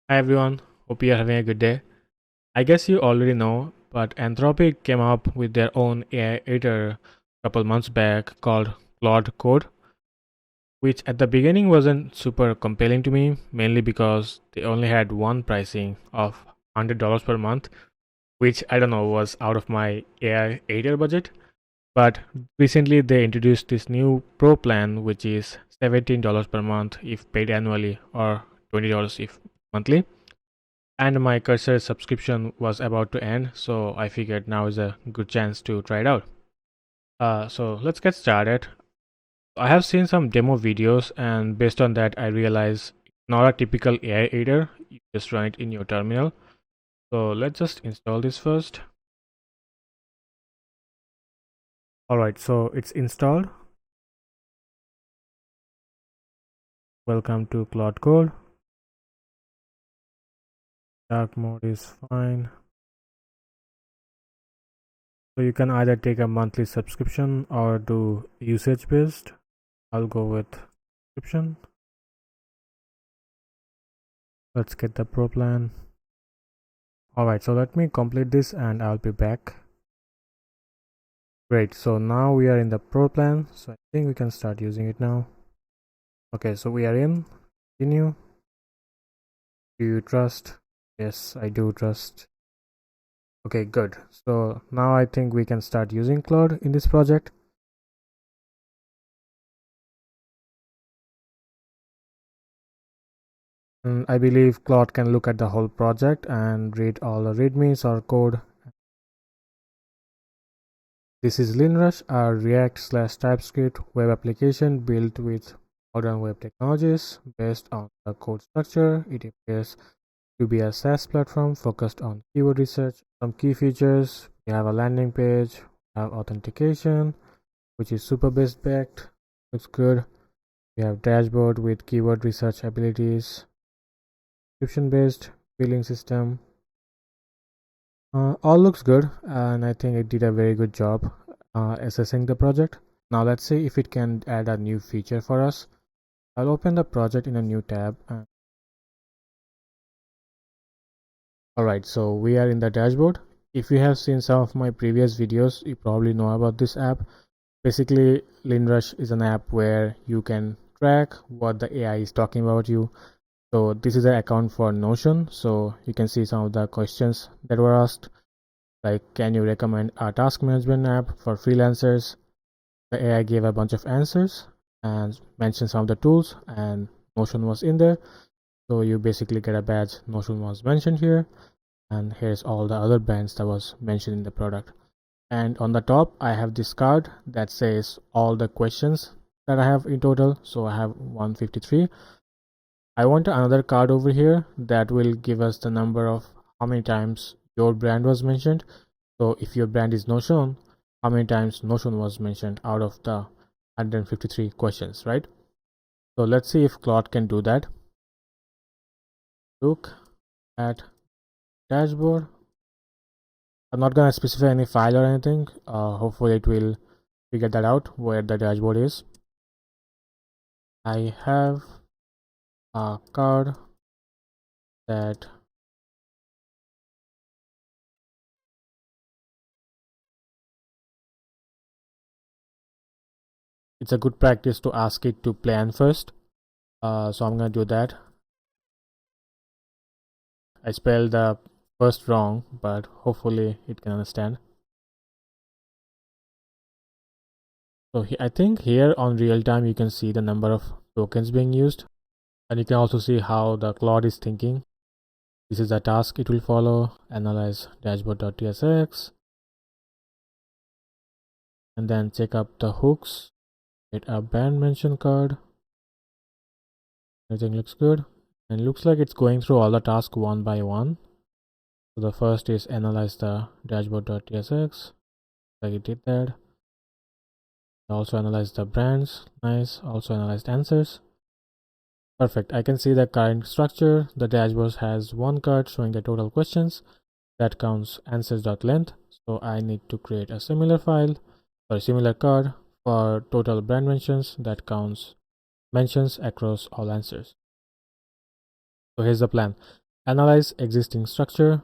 Hi everyone, hope you are having a good day. I guess you already know, but Anthropic came up with their own AI editor a couple months back called Claude Code, which at the beginning wasn't super compelling to me, mainly because they only had one pricing of $100 per month, which I don't know was out of my AI editor budget. But recently they introduced this new Pro plan, which is $17 per month if paid annually, or $20 if monthly. And my cursor subscription was about to end, so I figured now is a good chance to try it out. So let's get started. I have seen some demo videos, and based on that I realize it's not a typical AI editor. You just run it in your terminal. So let's just install this first. Alright, so it's installed. Welcome to Claude Code. Dark mode is fine. So you can either take a monthly subscription or do usage based. I'll go with subscription. Let's get the Pro plan. Alright, so let me complete this and I'll be back. Great, so now we are in the Pro plan, so I think we can start using it now. Okay, so we are in. Continue. Do you trust? Yes, I do trust. Okay, good. So now I think we can start using Claude in this project. And I believe Claude can look at the whole project and read all the readmes or code. This is LinRush, our React/TypeScript web application built with modern web technologies. Based on the code structure, it appears to be a SaaS platform focused on keyword research. Some key features: we have a landing page, we have authentication, which is super base backed, looks good. We have dashboard with keyword research abilities, subscription based billing system. All looks good, and I think it did a very good job assessing the project. Now let's see if it can add a new feature for us. I'll open the project in a new tab. Alright, so we are in the dashboard. If you have seen some of my previous videos, you probably know about this app. Basically, LinRush is an app where you can track what the AI is talking about you. So this is an account for Notion, so you can see some of the questions that were asked, like can you recommend a task management app for freelancers? The AI gave a bunch of answers and mentioned some of the tools, and Notion was in there. So you basically get a badge. Notion was mentioned here, and here's all the other brands that was mentioned in the product. And on the top I have this card that says all the questions that I have in total. So I have 153. I want another card over here that will give us the number of how many times your brand was mentioned. So if your brand is Notion, how many times Notion was mentioned out of the 153 questions, right? So let's see if Claude can do that. Look at dashboard. I'm not gonna specify any file or anything. Hopefully it will figure that out where the dashboard is. I have a card that it's a good practice to ask it to plan first. So I'm gonna do that. I spelled the first wrong, but hopefully it can understand. So I think here on real time you can see the number of tokens being used, and you can also see how the Claude is thinking. This is the task it will follow: analyze dashboard.tsx, and then check up the hooks, get a band mention card. Everything looks good, and it looks like it's going through all the tasks one by one. So the first is analyze the dashboard.tsx, like it did that. Also analyze the brands, nice. Also analyzed answers. Perfect. I can see the current structure. The dashboard has one card showing the total questions that counts answers.length. So I need to create a similar file or a similar card for total brand mentions that counts mentions across all answers. So here's the plan. Analyze existing structure.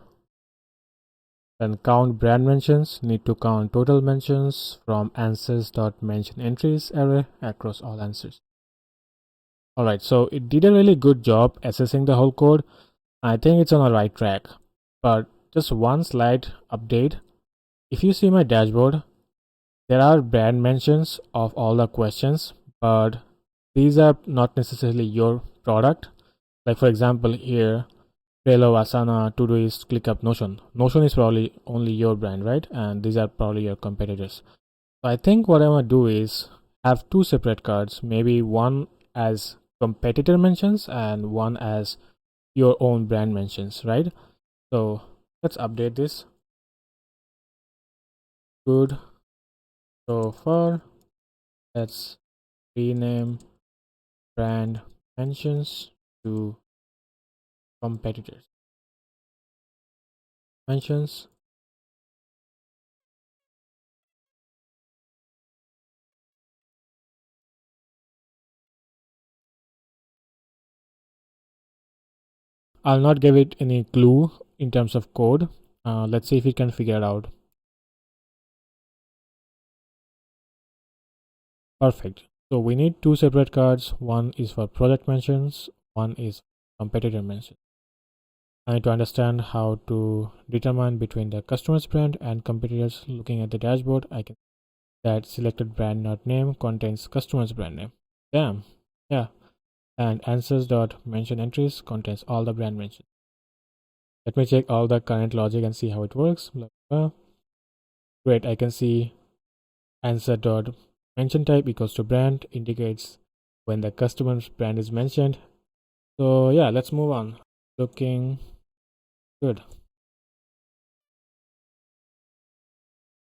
Then count brand mentions. Need to count total mentions from answers.mention entries array across all answers. Alright, so it did a really good job assessing the whole code. I think it's on the right track. But just one slight update. If you see my dashboard, there are brand mentions of all the questions, but these are not necessarily your product. Like for example, here, Trello, Asana, Todoist, ClickUp, Notion. Notion is probably only your brand, right? And these are probably your competitors. So I think what I'm gonna do is have two separate cards, maybe one as competitor mentions and one as your own brand mentions, right? So let's update this. Good. So far, let's rename brand mentions to competitors mentions. I'll not give it any clue in terms of code. Let's see if we can figure it out. Perfect. So we need two separate cards. One is for project mentions, one is competitor mentions. I need to understand how to determine between the customer's brand and competitors. Looking at the dashboard, I can that selected brand not name contains customer's brand name. Damn. Yeah. And answers dot mention entries contains all the brand mentions. Let me check all the current logic and see how it works. Blah, blah. Great, I can see answer dot mention type equals to brand indicates when the customer's brand is mentioned. So yeah, let's move on. Looking good.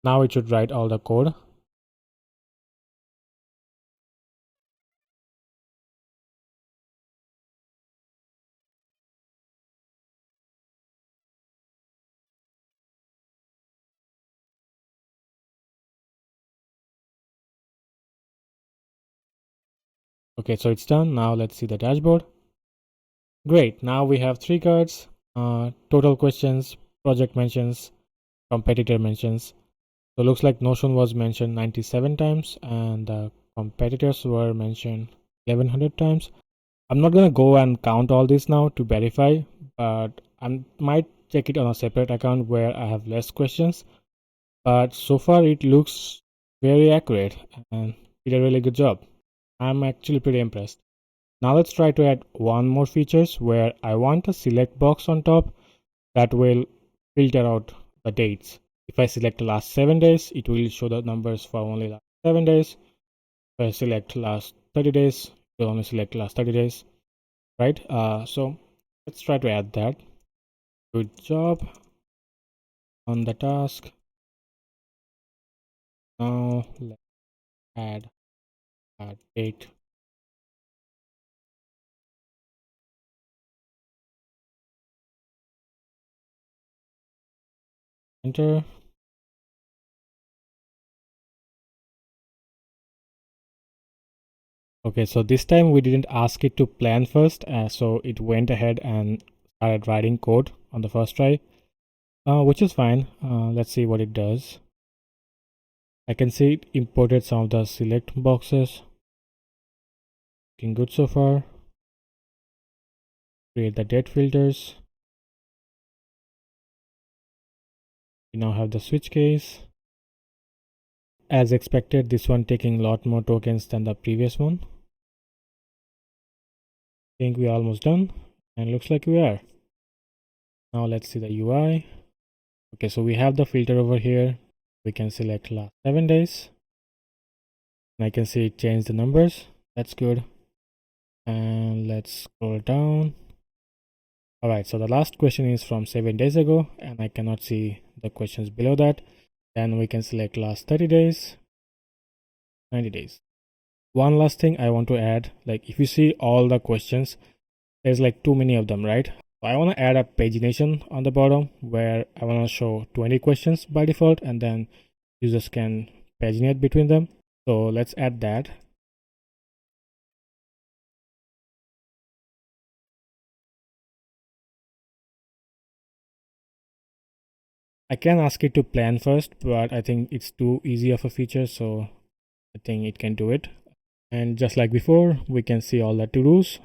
Now it should write all the code. Okay, so it's done. Now let's see the dashboard. Great, now we have three cards, total questions, project mentions, competitor mentions. So looks like Notion was mentioned 97 times and the competitors were mentioned 1100 times. I'm not gonna go and count all this now to verify, but I might check it on a separate account where I have less questions. But so far it looks very accurate and did a really good job. I'm actually pretty impressed. Now let's try to add one more features where I want a select box on top that will filter out the dates. If I select the last 7 days, it will show the numbers for only last 7 days. If I select last 30 days, it will only select last 30 days, right? So let's try to add that. Good job on the task. Now let's add a date. Enter. Okay, so this time we didn't ask it to plan first, so it went ahead and started writing code on the first try, which is fine. Let's see what it does. I can see it imported some of the select boxes. Looking good so far. Create the date filters. We now have the switch case. As expected, this one taking a lot more tokens than the previous one. Think we're almost done, and looks like we are. Now let's see the UI. Okay, so we have the filter over here. We can select last 7 days. And I can see it changed the numbers. That's good. And let's scroll down. All right, so the last question is from 7 days ago, and I cannot see the questions below that. Then we can select last 30 days, 90 days. One last thing I want to add, like if you see all the questions, there's like too many of them, right? So I want to add a pagination on the bottom where I want to show 20 questions by default, and then users can paginate between them. So let's add that. I can ask it to plan first, but I think it's too easy of a feature, so I think it can do it. And just like before, we can see all the to-dos.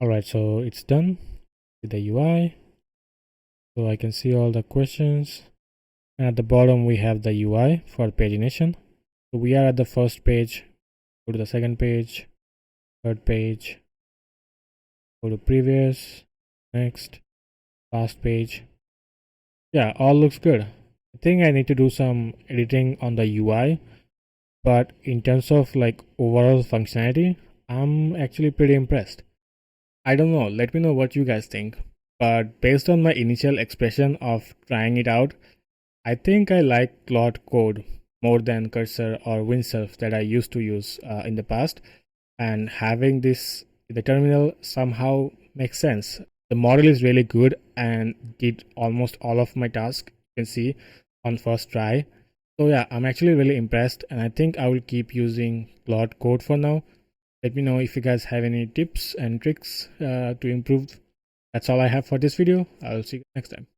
Alright, so it's done with the UI. So I can see all the questions. And at the bottom, we have the UI for pagination. So we are at the first page. Go to the second page, third page, go to previous, next, last page. Yeah, all looks good. I think I need to do some editing on the UI, but in terms of like overall functionality, I'm actually pretty impressed. I don't know, let me know what you guys think. But based on my initial expression of trying it out, I think I like Claude Code more than Cursor or Windsurf that I used to use in the past. And having this in the terminal somehow makes sense. The model is really good and did almost all of my tasks, you can see, on first try. So yeah, I'm actually really impressed, and I think I will keep using Claude Code for now. Let me know if you guys have any tips and tricks to improve. That's all I have for this video. I'll see you next time.